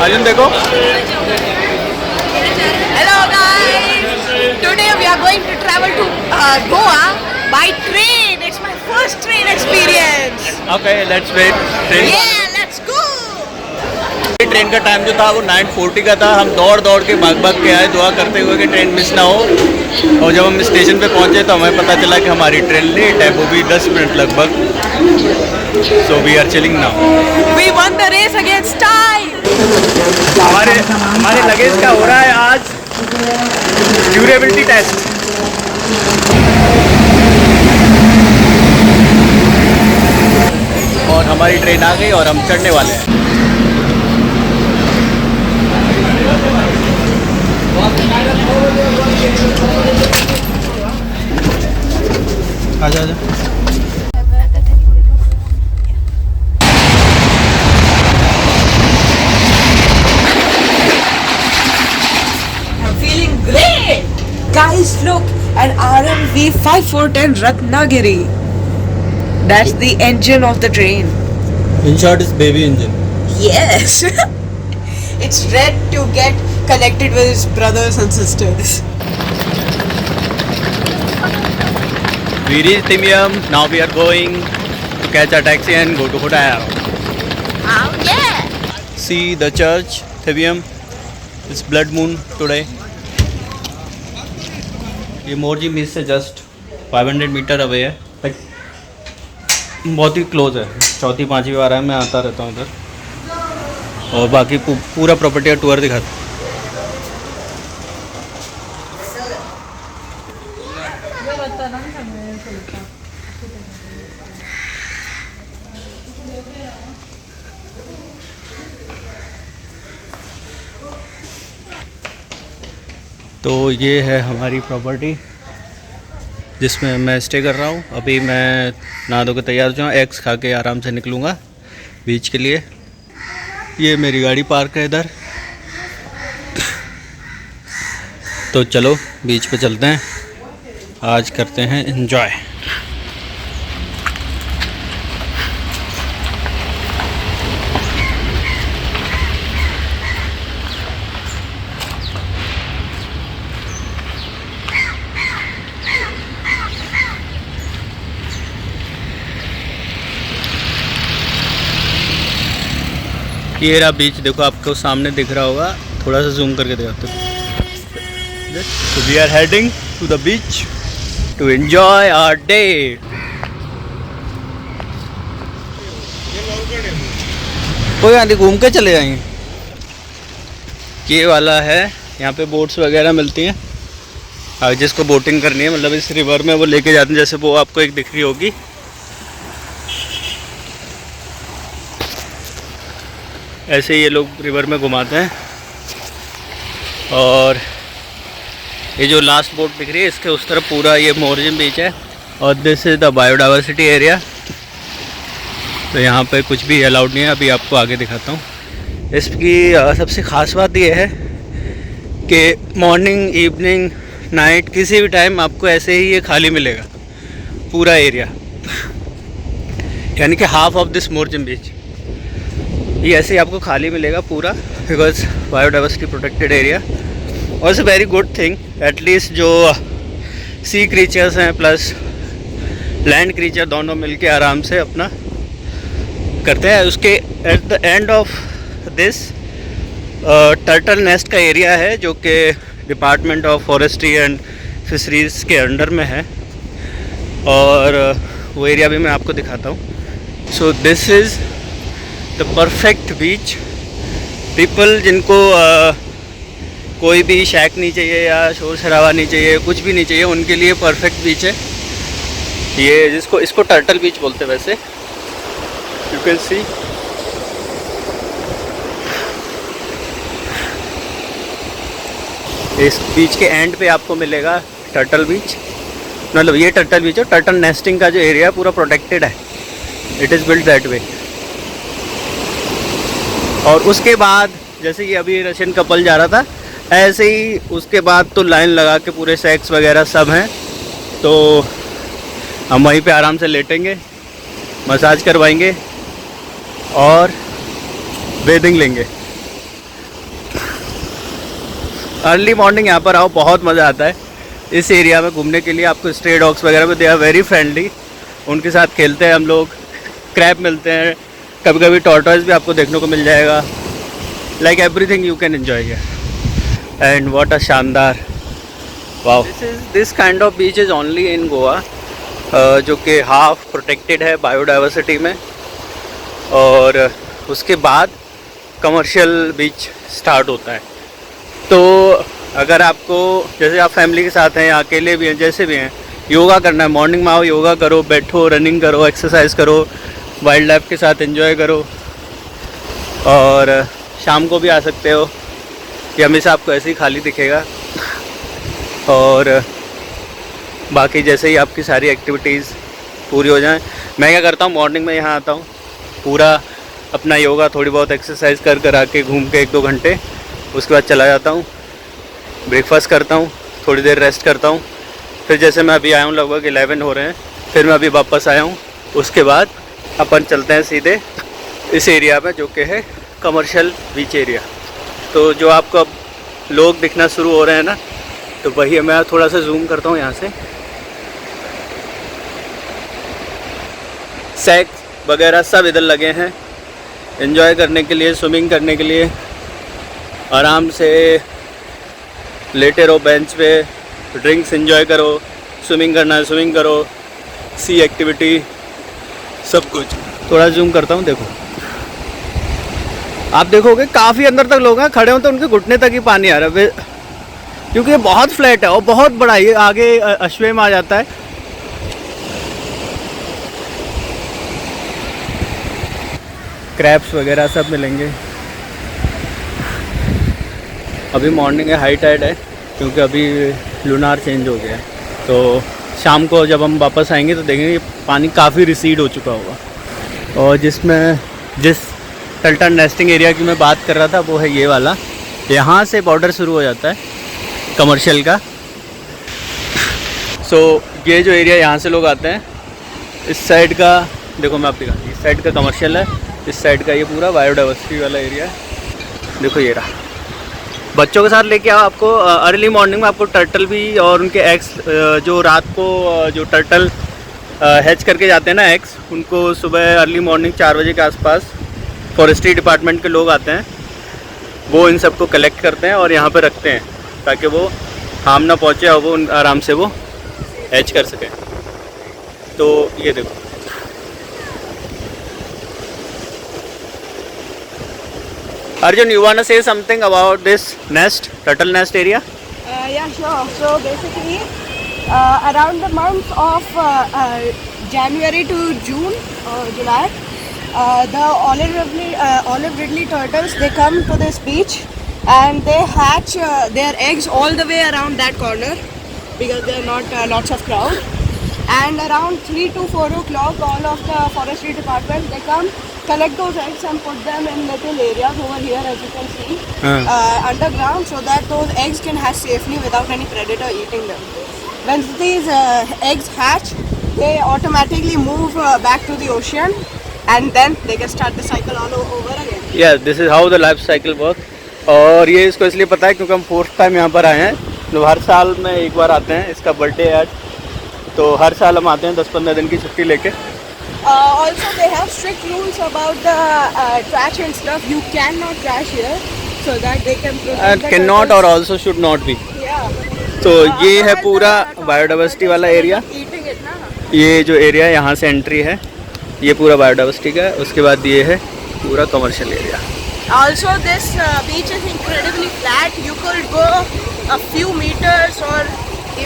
अर्जुन देखो। Hello guys! Today we are going to travel to Goa by train. It's my first train experience. Okay let's wait. Yeah, let's go! Train का time जो था वो 9:40 का था। हम दौड़ दौड़ के भाग भाग के आए, दुआ करते हुए कि ट्रेन मिस ना हो। और जब हम स्टेशन पे पहुंचे तो हमें पता चला कि हमारी ट्रेन लेट है, वो भी 10 मिनट लगभग। So we are chilling now. We won the race against time. हमारे लगेज का हो रहा है आज ड्यूरेबिलिटी टेस्ट। और हमारी ट्रेन आ गई और हम चढ़ने वाले हैं। आजा आजा। I'm feeling great. Guys, look, an RMV 5410 Ratnagiri. That's the engine of the train. In short, it's baby engine. Yes. It's red to get connected with his brothers and sisters. We reached Timiam. Now we are going to catch a taxi and go to hotel. Oh yeah. See the church, Timiam. It's blood moon today. ये मोरजी बीच से just 500 metre away है, like बहुत ही close है। चौथी पाँचवीं बार है मैं आता रहता हूँ इधर। और बाकी पूरा प्रॉपर्टी का टूर दिखाता। तो ये है हमारी प्रॉपर्टी जिसमें मैं स्टे कर रहा हूँ। अभी मैं नहा धो के तैयार हो जाऊँ, एग्स खा के आराम से निकलूँगा बीच के लिए। ये मेरी गाड़ी पार्क है इधर। तो चलो बीच पे चलते हैं, आज करते हैं एंजॉय। ये रहा बीच, देखो आपको सामने दिख रहा होगा, थोड़ा सा जूम करके दिखाते हो। So we are heading to the beach to enjoy our day. कोई आंधी घूम के चले जाएंगे। ये वाला है, यहाँ पे बोट्स वगैरह मिलती हैं। और जिसको बोटिंग करनी है, मतलब इस रिवर में वो लेके जाते हैं। जैसे वो आपको एक दिख रही होगी, ऐसे ये लोग रिवर में घुमाते हैं। और ये जो लास्ट बोट दिख रही है, इसके उस तरफ पूरा ये मोरजिम बीच है। और this is the biodiversity area. तो यहाँ पे कुछ भी अलाउड नहीं है। अभी आपको आगे दिखाता हूँ। इसकी सबसे ख़ास बात ये है कि मॉर्निंग, इवनिंग, नाइट, किसी भी टाइम आपको ऐसे ही ये खाली मिलेगा पूरा एरिया। यानी कि हाफ ऑफ दिस मोरजिम बीच ये ऐसे ही आपको खाली मिलेगा पूरा, बिकॉज बायोडाइवर्सिटी प्रोटेक्टेड एरिया। और it's a very good thing. At least जो सी क्रीचर्स हैं प्लस लैंड क्रीचर दोनों मिलके आराम से अपना करते हैं। उसके at the end of this turtle nest का एरिया है, जो कि department of forestry and fisheries के अंडर में है। और वो एरिया भी मैं आपको दिखाता हूँ। So this is the perfect beach. People जिनको कोई भी शैक नहीं चाहिए या शोर शराबा नहीं चाहिए, कुछ भी नहीं चाहिए, उनके लिए परफेक्ट बीच है ये। इसको टर्टल बीच बोलते हैं वैसे। यू कैन सी इस बीच के एंड पे आपको मिलेगा टर्टल बीच। मतलब ये टर्टल बीच है। टर्टल नेस्टिंग का जो एरिया पूरा प्रोटेक्टेड है। It is built that way. और उसके बाद जैसे कि अभी रशियन कपल जा रहा था, ऐसे ही उसके बाद तो लाइन लगा के पूरे सेक्स वगैरह सब हैं। तो हम वहीं पे आराम से लेटेंगे, मसाज करवाएंगे और बेदिंग लेंगे। अर्ली मॉर्निंग यहाँ पर आओ, बहुत मज़ा आता है इस एरिया में घूमने के लिए। आपको स्ट्रे डॉग्स वगैरह भी दे आर वेरी फ्रेंडली, उनके साथ खेलते हैं हम लोग, क्रैब मिलते हैं, कभी कभी टॉर्टॉइज भी आपको देखने को मिल जाएगा। Like everything you can enjoy here. And what a शानदार, wow, this kind of beach is only in Goa, जो कि हाफ प्रोटेक्टेड है बायोडाइवर्सिटी में, और उसके बाद कमर्शियल बीच स्टार्ट होता है। तो अगर आपको, जैसे आप फैमिली के साथ हैं या अकेले भी हैं, जैसे भी हैं, योगा करना है, मॉर्निंग में आओ, योगा करो, बैठो, रनिंग करो, एक्सरसाइज करो, वाइल्ड लाइफ के साथ एंजॉय करो। और शाम को भी आ सकते हो, ये हमेशा आपको ऐसे ही खाली दिखेगा। और बाकी जैसे ही आपकी सारी एक्टिविटीज़ पूरी हो जाएं, मैं क्या करता हूँ, मॉर्निंग में यहाँ आता हूँ, पूरा अपना योगा, थोड़ी बहुत एक्सरसाइज कर आके घूम के 1-2 घंटे, उसके बाद चला जाता हूँ, ब्रेकफास्ट करता हूँ, थोड़ी देर रेस्ट करता हूँ। फिर जैसे मैं अभी आया हूँ, लगभग 11 हो रहे हैं, फिर मैं अभी वापस आया हूँ। उसके बाद अपन चलते हैं सीधे इस एरिया में, जो कि है कमर्शियल बीच एरिया। तो जो आपको अब लोग दिखना शुरू हो रहे हैं ना, तो वही मैं थोड़ा सा जूम करता हूँ यहाँ से। सैक वगैरह सब इधर लगे हैं एंजॉय करने के लिए, स्विमिंग करने के लिए। आराम से लेटे रहो बेंच पे, ड्रिंक्स एंजॉय करो, स्विमिंग करना है स्विमिंग करो, सी एक्टिविटी, सब कुछ। थोड़ा जूम करता हूँ, देखो, आप देखोगे काफ़ी अंदर तक लोग हैं, खड़े हो तो उनके घुटने तक ही पानी आ रहा है, क्योंकि ये बहुत फ्लैट है और बहुत बड़ा है। ये आगे अश्वेम आ जाता है। क्रैब्स वगैरह सब मिलेंगे। अभी मॉर्निंग है, हाई टाइड है, क्योंकि अभी लूनार चेंज हो गया है। तो शाम को जब हम वापस आएंगे तो देखेंगे पानी काफ़ी रिसीड हो चुका होगा। और जिस टर्टल नेस्टिंग एरिया की मैं बात कर रहा था, वो है ये वाला। यहाँ से बॉर्डर शुरू हो जाता है कमर्शियल का। सो ये जो एरिया, यहाँ से लोग आते हैं। इस साइड का देखो, मैं आप दिखा, इस साइड का कमर्शियल है, इस साइड का ये पूरा बायोडाइवर्सिटी वाला एरिया है। देखो ये रहा। बच्चों के साथ लेके आओ, आपको अर्ली मॉर्निंग में आपको टर्टल भी और उनके एग्स, जो रात को जो टर्टल हैच करके जाते हैं ना एग्स, उनको सुबह अर्ली मॉर्निंग 4 बजे के आसपास फॉरेस्ट्री डिपार्टमेंट के लोग आते हैं, वो इन सबको कलेक्ट करते हैं और यहाँ पे रखते हैं, ताकि वो हार्म ना पहुँचे और वो आराम से वो हैच कर सकें। तो ये देखो, Arjun, you want to say something about this nest, turtle nest area? Yeah, sure. So basically, around the month of January to June or July, the olive ridley turtles, they come to this beach and they hatch their eggs all the way around that corner because there are not lots of crowd. And around 3 to 4 o'clock, all of the forestry department, they come collect those eggs and put them in little areas over here, as you can see, underground, so that those eggs can hatch safely without any predator eating them. When these eggs hatch, they automatically move back to the ocean, and then they can start the cycle all over again. Yeah, this is how the life cycle works. और ये इसको इसलिए पता है क्योंकि हम 4th time यहाँ पर आए हैं। तो हर साल में एक बार आते हैं, इसका बर्थडे है आज, तो हर साल हम आते हैं 10-15 दिन की छुट्टी लेके। Also, they have strict rules about the trash and stuff. You cannot trash here, so that they can protect the cannot or turtles. also should not be. Yeah. तो ये है पूरा बायोडाइवर्सिटी वाला एरिया। Eating it, na? ये जो area है, यहाँ से एंट्री है, ये पूरा बायोडाइवर्सिटी का है। उसके बाद ये है पूरा commercial area. Also, this beach is incredibly flat. You could go a few meters or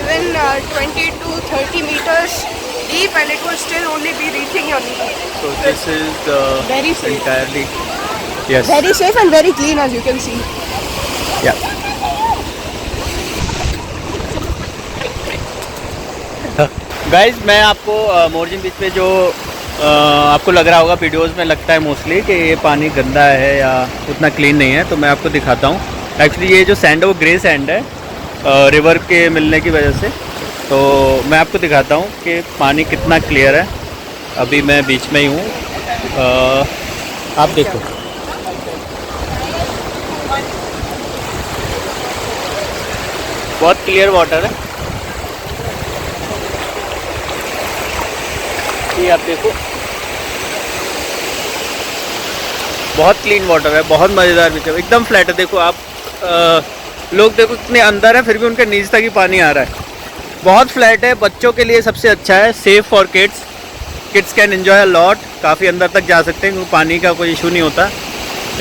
even 20 to 30 meters deep, and it will still only be reaching your knees. So this is the Very safe. entirely, yes, Very safe and very clean, as you can see. yeah. Guys, मैं आपको मोरजिन बीच पे जो आपको लग रहा होगा videos में, लगता है मोस्टली कि ये पानी गंदा है या उतना क्लीन नहीं है, तो मैं आपको दिखाता हूँ। एक्चुअली ये जो सैंड है वो ग्रे सैंड है, रिवर के मिलने की वजह से। तो मैं आपको दिखाता हूँ कि पानी कितना क्लियर है। अभी मैं बीच में ही हूँ, आप देखो। बहुत क्लियर वाटर है। ये आप देखो, बहुत क्लीन वाटर है, बहुत मज़ेदार बीच है, एकदम फ्लैट है। देखो आप लोग देखो कितने अंदर है, फिर भी उनके नीचे तक ही पानी आ रहा है। बहुत फ्लैट है, बच्चों के लिए सबसे अच्छा है, safe for kids. Kids can enjoy a lot, काफ़ी अंदर तक जा सकते हैं क्योंकि पानी का कोई इशू नहीं होता,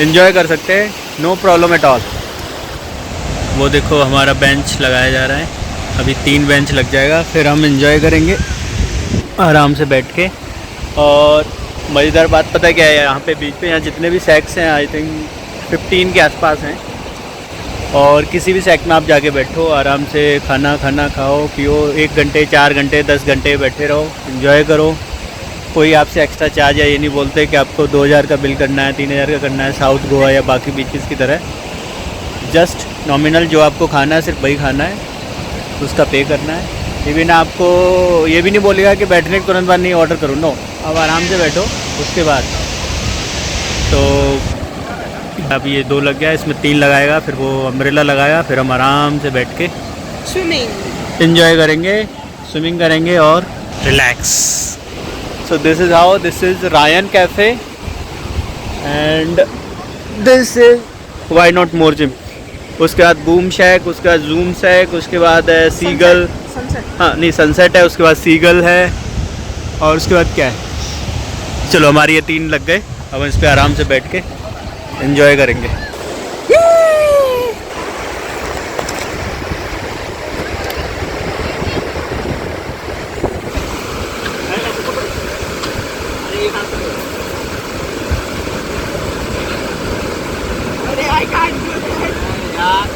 एंजॉय कर सकते हैं, नो प्रॉब्लम एट ऑल। वो देखो हमारा बेंच लगाया जा रहा है, अभी 3 बेंच लग जाएगा, फिर हम एंजॉय करेंगे आराम से बैठ के। और मज़ेदार बात पता है क्या है, यहाँ पे बीच पे यहाँ जितने भी सैक्स हैं आई थिंक 15 के आसपास हैं, और किसी भी सैक में आप जाके बैठो, आराम से खाना खाओ पियो, 1 घंटे 4 घंटे 10 घंटे बैठे रहो, एंजॉय करो। कोई आपसे एक्स्ट्रा चार्ज या ये नहीं बोलते कि आपको 2000 का बिल करना है, 3000 का करना है, साउथ गोवा या बाकी बीचेस की तरह। जस्ट नॉमिनल जो आपको खाना है सिर्फ वही खाना है, उसका पे करना है। इवन आपको ये भी नहीं बोलेगा कि बैठने के तुरंत बाद नहीं ऑर्डर करो, नो, अब आराम से बैठो उसके बाद। तो अब ये 2 लग गया, इसमें 3 लगाएगा, फिर वो अम्ब्रेला लगाएगा, फिर हम आराम से बैठ के Swimming. एंजॉय करेंगे, स्विमिंग करेंगे और relax. So this is how, this is Ryan cafe and this is why not Morjim. उसके बाद बूम शैक, उसके बाद जूम शैक, उसके बाद है सीगल, Sunset. हाँ नहीं सनसेट है, उसके बाद सीगल है, और उसके बाद क्या है। चलो हमारी ये 3 लग गए, अब हम इस पर आराम से बैठ के एंजॉय करेंगे। I can't do that.